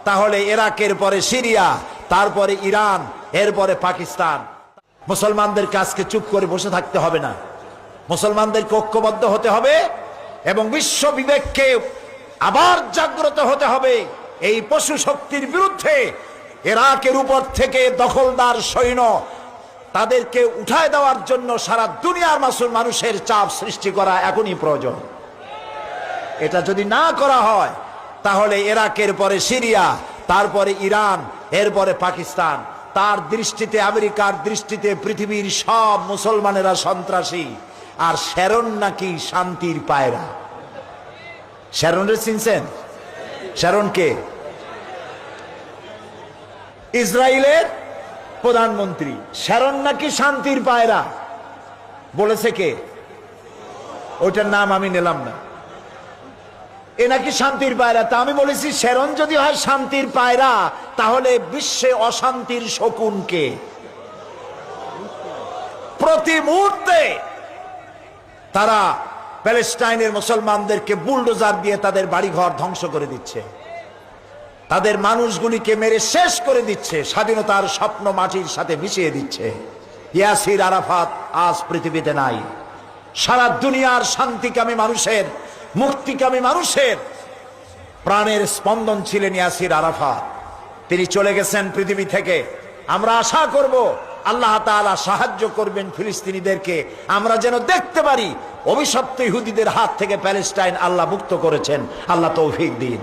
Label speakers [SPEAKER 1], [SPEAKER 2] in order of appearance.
[SPEAKER 1] তাহলে ইরাকের পরে সিরিয়া, তারপরে ইরান, এরপরে পাকিস্তান। মুসলমানদেরকে আজকে চুপ করে বসে থাকতে হবে না, মুসলমানদেরকে ঐক্যবদ্ধ হতে হবে এবং বিশ্ব বিবেককে আবার জাগ্রত হতে হবে। এই পশু শক্তির বিরুদ্ধে ইরাকের উপর থেকে দখলদার সৈন্য তাদেরকে উঠায় দেওয়ার জন্য সারা দুনিয়ার মানুষের চাপ সৃষ্টি করা এখনই প্রয়োজন। এটা যদি না করা হয় তাহলে ইরাকের পরে সিরিয়া, তারপরে ইরান, এরপরে পাকিস্তান। তার দৃষ্টিতে, আমেরিকার দৃষ্টিতে পৃথিবীর সব মুসলমানেরা সন্ত্রাসী, আর শ্যারন নাকি শান্তির পায়রা। শ্যারনের চিনছেন? শ্যারনকে ইসরায়েলের প্রধানমন্ত্রী, শ্যারন নাকি শান্তির পায়রা বলেছে কে? ওইটার নাম আমি নিলাম না। এ নাকি শান্তির পায়রা। তা আমি বলেছি শ্যারন যদি হয় শান্তির পায়রা, তাহলে বিশ্বে অশান্তির শকুন কে? প্রতি মুহূর্তে তারা প্যালেস্টাইনের মুসলমানদেরকে বুলডোজার দিয়ে তাদের বাড়িঘর ধ্বংস করে দিচ্ছে, তাদের মানুষগুলিকে মেরে শেষ করে দিচ্ছে, স্বাধীনতার স্বপ্ন মাটির সাথে মিশিয়ে দিচ্ছে। ইয়াসির আরাফাত আজ পৃথিবীতে নাই। সারা দুনিয়ার শান্তিকামী মানুষের, মুক্তিকামী মানুষের প্রাণের স্পন্দন ছিলেন ইয়াসির আরাফাত। তিনি চলে গেছেন পৃথিবী থেকে। আমরা আশা করব আল্লাহ তাআলা সাহায্য করবেন ফিলিস্তিনিদেরকে, আমরা যেন দেখতে পারি অভিশপ্ত ইহুদিদের হাত থেকে প্যালেস্টাইন আল্লাহ মুক্ত করেছেন। আল্লাহ তৌফিক দিন।